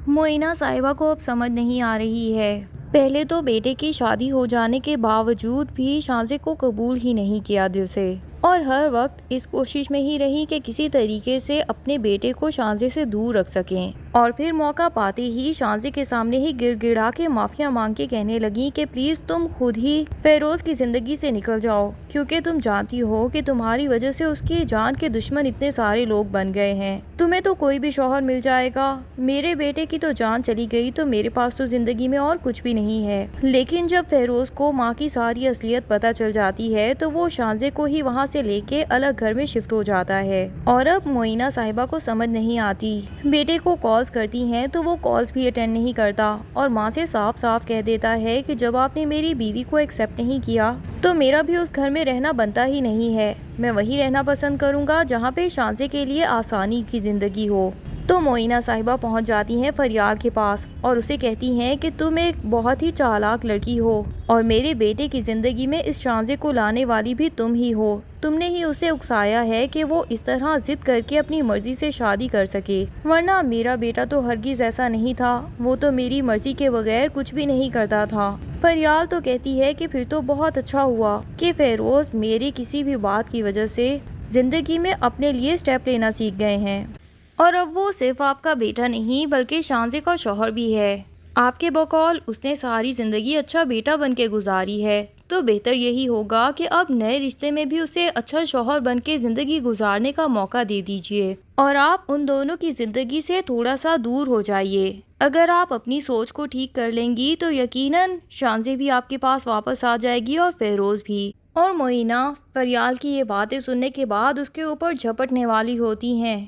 معینہ صاحبہ کو اب سمجھ نہیں آ رہی ہے۔ پہلے تو بیٹے کی شادی ہو جانے کے باوجود بھی شانزے کو قبول ہی نہیں کیا دل سے، اور ہر وقت اس کوشش میں ہی رہی کہ کسی طریقے سے اپنے بیٹے کو شانزے سے دور رکھ سکیں، اور پھر موقع پاتے ہی شانزے کے سامنے ہی گڑ گڑا کے معافیا مانگ کے کہنے لگی کہ پلیز تم خود ہی فیروز کی زندگی سے نکل جاؤ، کیونکہ تم جانتی ہو کہ تمہاری وجہ سے اس کی جان کے دشمن اتنے سارے لوگ بن گئے ہیں۔ تمہیں تو کوئی بھی شوہر مل جائے گا، میرے بیٹے کی تو جان چلی گئی تو میرے پاس تو زندگی میں اور کچھ بھی نہیں ہے۔ لیکن جب فیروز کو ماں کی ساری اصلیت پتہ چل جاتی ہے تو وہ شانزے کو ہی وہاں سے لے کے الگ گھر میں شفٹ ہو جاتا ہے، اور اب معینہ صاحبہ کو سمجھ نہیں آتی۔ بیٹے کو کالز کرتی ہیں تو وہ کالز بھی اٹینڈ نہیں کرتا، اور ماں سے صاف صاف کہہ دیتا ہے کہ جب آپ نے میری بیوی کو ایکسیپٹ نہیں کیا تو میرا بھی اس گھر میں رہنا بنتا ہی نہیں ہے۔ میں وہی رہنا پسند کروں گا جہاں پہ شانزے کے لیے آسانی کی زندگی ہو۔ تو معینہ صاحبہ پہنچ جاتی ہیں فریال کے پاس اور اسے کہتی ہیں کہ تم ایک بہت ہی چالاک لڑکی ہو، اور میرے بیٹے کی زندگی میں اس شانزے کو لانے والی بھی تم ہی ہو۔ تم نے ہی اسے اکسایا ہے کہ وہ اس طرح ضد کر کے اپنی مرضی سے شادی کر سکے، ورنہ میرا بیٹا تو ہرگز ایسا نہیں تھا، وہ تو میری مرضی کے بغیر کچھ بھی نہیں کرتا تھا۔ فریال تو کہتی ہے کہ پھر تو بہت اچھا ہوا کہ فیروز میری کسی بھی بات کی وجہ سے زندگی میں اپنے لیے سٹیپ لینا سیکھ گئے ہیں، اور اب وہ صرف آپ کا بیٹا نہیں بلکہ شانزے کا شوہر بھی ہے۔ آپ کے بقول اس نے ساری زندگی اچھا بیٹا بن کے گزاری ہے، تو بہتر یہی ہوگا کہ اب نئے رشتے میں بھی اسے اچھا شوہر بن کے زندگی گزارنے کا موقع دے دیجیے، اور آپ ان دونوں کی زندگی سے تھوڑا سا دور ہو جائیے۔ اگر آپ اپنی سوچ کو ٹھیک کر لیں گی تو یقیناً شانزے بھی آپ کے پاس واپس آ جائے گی اور فیروز بھی۔ اور معینہ فریال کی یہ باتیں سننے کے بعد اس کے اوپر جھپٹنے والی ہوتی ہیں،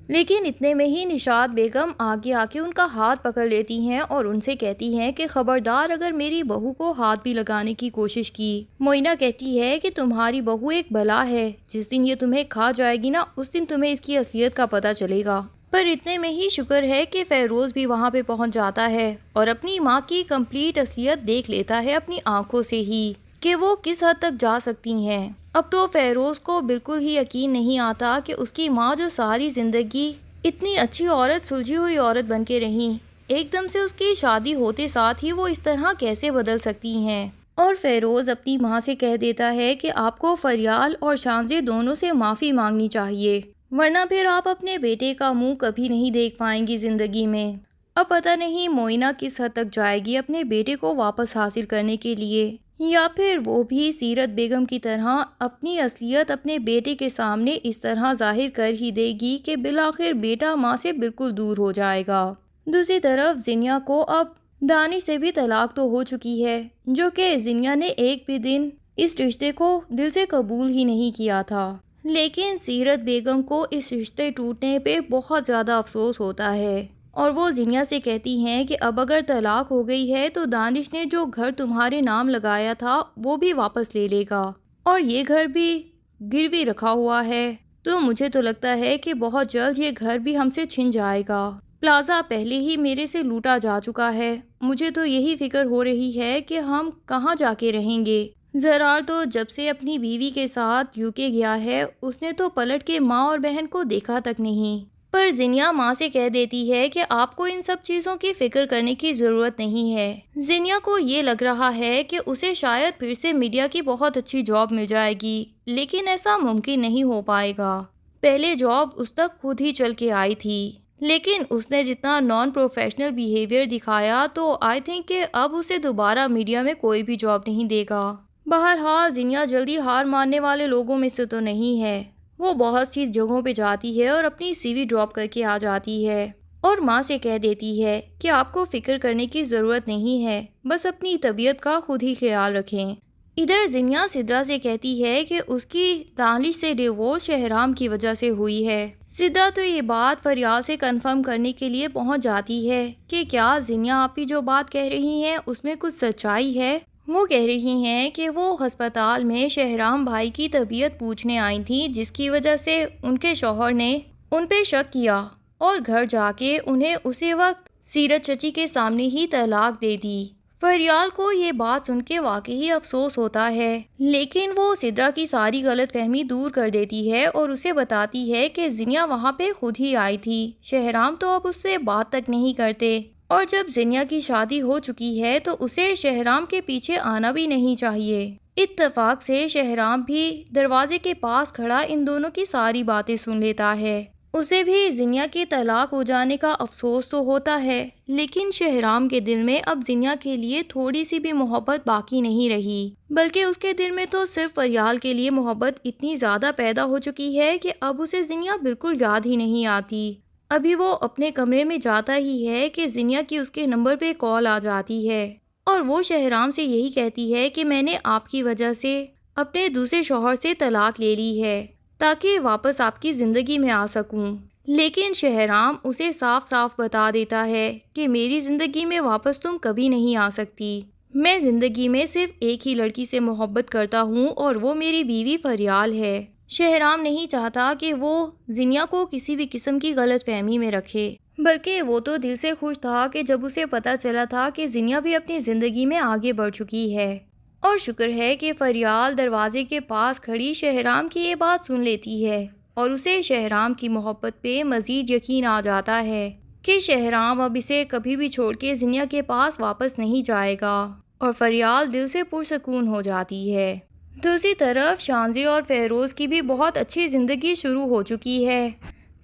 لیکن اتنے میں ہی نشاط بیگم آگے آ کے ان کا ہاتھ پکڑ لیتی ہیں اور ان سے کہتی ہیں کہ خبردار اگر میری بہو کو ہاتھ بھی لگانے کی کوشش کی۔ معینہ کہتی ہے کہ تمہاری بہو ایک بلا ہے، جس دن یہ تمہیں کھا جائے گی نا اس دن تمہیں اس کی اصلیت کا پتہ چلے گا۔ پر اتنے میں ہی شکر ہے کہ فیروز بھی وہاں پہ پہنچ جاتا ہے اور اپنی ماں کی کمپلیٹ اصلیت دیکھ لیتا ہے اپنی آنکھوں سے ہی کہ وہ کس حد تک جا سکتی ہیں۔ اب تو فیروز کو بالکل ہی یقین نہیں آتا کہ اس کی ماں جو ساری زندگی اتنی اچھی عورت، سلجھی ہوئی عورت بن کے رہیں، ایک دم سے اس کی شادی ہوتے ساتھ ہی وہ اس طرح کیسے بدل سکتی ہیں۔ اور فیروز اپنی ماں سے کہہ دیتا ہے کہ آپ کو فریال اور شانزے دونوں سے معافی مانگنی چاہیے، ورنہ پھر آپ اپنے بیٹے کا منہ کبھی نہیں دیکھ پائیں گی زندگی میں۔ اب پتہ نہیں معینہ کس حد تک جائے گی اپنے بیٹے کو واپس حاصل کرنے کے لیے، یا پھر وہ بھی سیرت بیگم کی طرح اپنی اصلیت اپنے بیٹے کے سامنے اس طرح ظاہر کر ہی دے گی کہ بالآخر بیٹا ماں سے بالکل دور ہو جائے گا۔ دوسری طرف زینیا کو اب دانش سے بھی طلاق تو ہو چکی ہے، جو کہ زینیا نے ایک بھی دن اس رشتے کو دل سے قبول ہی نہیں کیا تھا، لیکن سیرت بیگم کو اس رشتے ٹوٹنے پہ بہت زیادہ افسوس ہوتا ہے، اور وہ زینیا سے کہتی ہیں کہ اب اگر طلاق ہو گئی ہے تو دانش نے جو گھر تمہارے نام لگایا تھا وہ بھی واپس لے لے گا، اور یہ گھر بھی گروی رکھا ہوا ہے، تو مجھے تو لگتا ہے کہ بہت جلد یہ گھر بھی ہم سے چھن جائے گا۔ پلازا پہلے ہی میرے سے لوٹا جا چکا ہے، مجھے تو یہی فکر ہو رہی ہے کہ ہم کہاں جا کے رہیں گے۔ زرار تو جب سے اپنی بیوی کے ساتھ یوکے گیا ہے اس نے تو پلٹ کے ماں اور بہن کو دیکھا تک نہیں۔ پر زینیا ماں سے کہہ دیتی ہے کہ آپ کو ان سب چیزوں کی فکر کرنے کی ضرورت نہیں ہے۔ زینیا کو یہ لگ رہا ہے کہ اسے شاید پھر سے میڈیا کی بہت اچھی جاب مل جائے گی، لیکن ایسا ممکن نہیں ہو پائے گا۔ پہلے جاب اس تک خود ہی چل کے آئی تھی، لیکن اس نے جتنا نان پروفیشنل بیہیویئر دکھایا تو آئی تھنک کہ اب اسے دوبارہ میڈیا میں کوئی بھی جاب نہیں دے گا۔ بہرحال زینیا جلدی ہار ماننے والے لوگوں میں سے تو نہیں ہے، وہ بہت سی جگہوں پہ جاتی ہے اور اپنی سی وی ڈراپ کر کے آ جاتی ہے، اور ماں سے کہہ دیتی ہے کہ آپ کو فکر کرنے کی ضرورت نہیں ہے، بس اپنی طبیعت کا خود ہی خیال رکھیں۔ ادھر زینیا سدرا سے کہتی ہے کہ اس کی دانش سے ڈیورس شہرام کی وجہ سے ہوئی ہے۔ سدرا تو یہ بات فریال سے کنفرم کرنے کے لیے پہنچ جاتی ہے کہ کیا زینیا آپی جو بات کہہ رہی ہیں اس میں کچھ سچائی ہے۔ وہ کہہ رہی ہیں کہ وہ ہسپتال میں شہرام بھائی کی طبیعت پوچھنے آئی تھیں، جس کی وجہ سے ان کے شوہر نے ان پہ شک کیا اور گھر جا کے انہیں اسی وقت سیرت چچی کے سامنے ہی طلاق دے دی۔ فریال کو یہ بات سن کے واقعی افسوس ہوتا ہے، لیکن وہ سدرا کی ساری غلط فہمی دور کر دیتی ہے اور اسے بتاتی ہے کہ زینیا وہاں پہ خود ہی آئی تھی۔ شہرام تو اب اس سے بات تک نہیں کرتے، اور جب زینیا کی شادی ہو چکی ہے تو اسے شہرام کے پیچھے آنا بھی نہیں چاہیے۔ اتفاق سے شہرام بھی دروازے کے پاس کھڑا ان دونوں کی ساری باتیں سن لیتا ہے۔ اسے بھی زینیا کے طلاق ہو جانے کا افسوس تو ہوتا ہے، لیکن شہرام کے دل میں اب زینیا کے لیے تھوڑی سی بھی محبت باقی نہیں رہی، بلکہ اس کے دل میں تو صرف فریال کے لیے محبت اتنی زیادہ پیدا ہو چکی ہے کہ اب اسے زینیا بالکل یاد ہی نہیں آتی۔ ابھی وہ اپنے کمرے میں جاتا ہی ہے کہ زینیا کی اس کے نمبر پہ کال آ جاتی ہے، اور وہ شہرام سے یہی کہتی ہے کہ میں نے آپ کی وجہ سے اپنے دوسرے شوہر سے طلاق لے لی ہے تاکہ واپس آپ کی زندگی میں آ سکوں، لیکن شہرام اسے صاف صاف بتا دیتا ہے کہ میری زندگی میں واپس تم کبھی نہیں آ سکتی۔ میں زندگی میں صرف ایک ہی لڑکی سے محبت کرتا ہوں اور وہ میری بیوی فریال ہے۔ شہرام نہیں چاہتا کہ وہ زینیا کو کسی بھی قسم کی غلط فہمی میں رکھے، بلکہ وہ تو دل سے خوش تھا کہ جب اسے پتا چلا تھا کہ زینیا بھی اپنی زندگی میں آگے بڑھ چکی ہے، اور شکر ہے کہ فریال دروازے کے پاس کھڑی شہرام کی یہ بات سن لیتی ہے اور اسے شہرام کی محبت پہ مزید یقین آ جاتا ہے کہ شہرام اب اسے کبھی بھی چھوڑ کے زینیا کے پاس واپس نہیں جائے گا، اور فریال دل سے پرسکون ہو جاتی ہے۔ دوسری طرف شانزے اور فیروز کی بھی بہت اچھی زندگی شروع ہو چکی ہے۔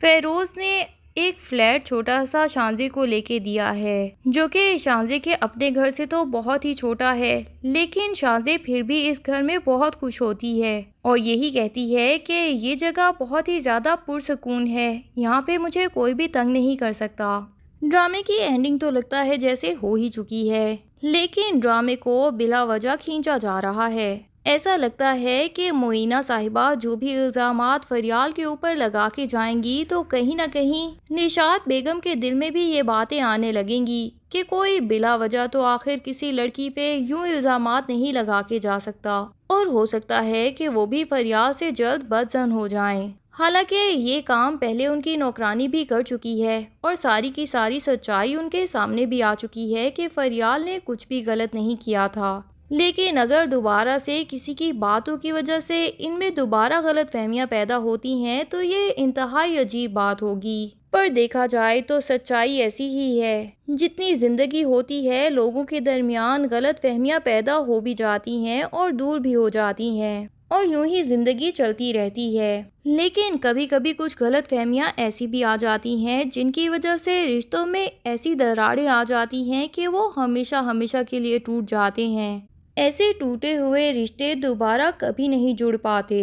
فیروز نے ایک فلیٹ چھوٹا سا شانزے کو لے کے دیا ہے، جو کہ شانزے کے اپنے گھر سے تو بہت ہی چھوٹا ہے، لیکن شانزے پھر بھی اس گھر میں بہت خوش ہوتی ہے اور یہی کہتی ہے کہ یہ جگہ بہت ہی زیادہ پرسکون ہے، یہاں پہ مجھے کوئی بھی تنگ نہیں کر سکتا۔ ڈرامے کی اینڈنگ تو لگتا ہے جیسے ہو ہی چکی ہے، لیکن ڈرامے کو بلا وجہ کھینچا جا رہا ہے۔ ایسا لگتا ہے کہ معینہ صاحبہ جو بھی الزامات فریال کے اوپر لگا کے جائیں گی تو کہیں نہ کہیں نشاط بیگم کے دل میں بھی یہ باتیں آنے لگیں گی کہ کوئی بلا وجہ تو آخر کسی لڑکی پہ یوں الزامات نہیں لگا کے جا سکتا، اور ہو سکتا ہے کہ وہ بھی فریال سے جلد بدظن ہو جائیں۔ حالانکہ یہ کام پہلے ان کی نوکرانی بھی کر چکی ہے اور ساری کی ساری سچائی ان کے سامنے بھی آ چکی ہے کہ فریال نے کچھ بھی غلط نہیں کیا تھا، لیکن اگر دوبارہ سے کسی کی باتوں کی وجہ سے ان میں دوبارہ غلط فہمیاں پیدا ہوتی ہیں تو یہ انتہائی عجیب بات ہوگی۔ پر دیکھا جائے تو سچائی ایسی ہی ہے، جتنی زندگی ہوتی ہے لوگوں کے درمیان غلط فہمیاں پیدا ہو بھی جاتی ہیں اور دور بھی ہو جاتی ہیں، اور یوں ہی زندگی چلتی رہتی ہے۔ لیکن کبھی کبھی کچھ غلط فہمیاں ایسی بھی آ جاتی ہیں جن کی وجہ سے رشتوں میں ایسی دراڑیں آ جاتی ہیں کہ وہ ہمیشہ ہمیشہ کے لیے ٹوٹ جاتے ہیں۔ ایسے ٹوٹے ہوئے رشتے دوبارہ کبھی نہیں جڑ پاتے،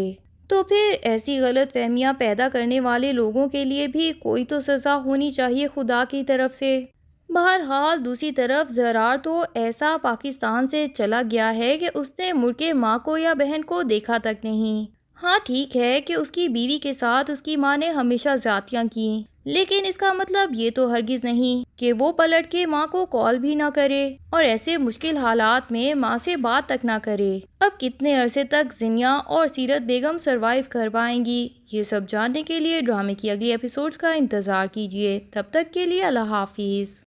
تو پھر ایسی غلط فہمیاں پیدا کرنے والے لوگوں کے لیے بھی کوئی تو سزا ہونی چاہیے خدا کی طرف سے۔ بہرحال دوسری طرف زرار تو ایسا پاکستان سے چلا گیا ہے کہ اس نے مڑ کے ماں کو یا بہن کو دیکھا تک نہیں۔ ہاں ٹھیک ہے کہ اس کی بیوی کے ساتھ اس کی ماں نے ہمیشہ زیادتیاں کیں، لیکن اس کا مطلب یہ تو ہرگز نہیں کہ وہ پلٹ کے ماں کو کال بھی نہ کرے اور ایسے مشکل حالات میں ماں سے بات تک نہ کرے۔ اب کتنے عرصے تک زینیا اور سیرت بیگم سروائیو کر پائیں گی، یہ سب جاننے کے لیے ڈرامے کی اگلی ایپیسوڈز کا انتظار کیجیے۔ تب تک کے لیے اللہ حافظ۔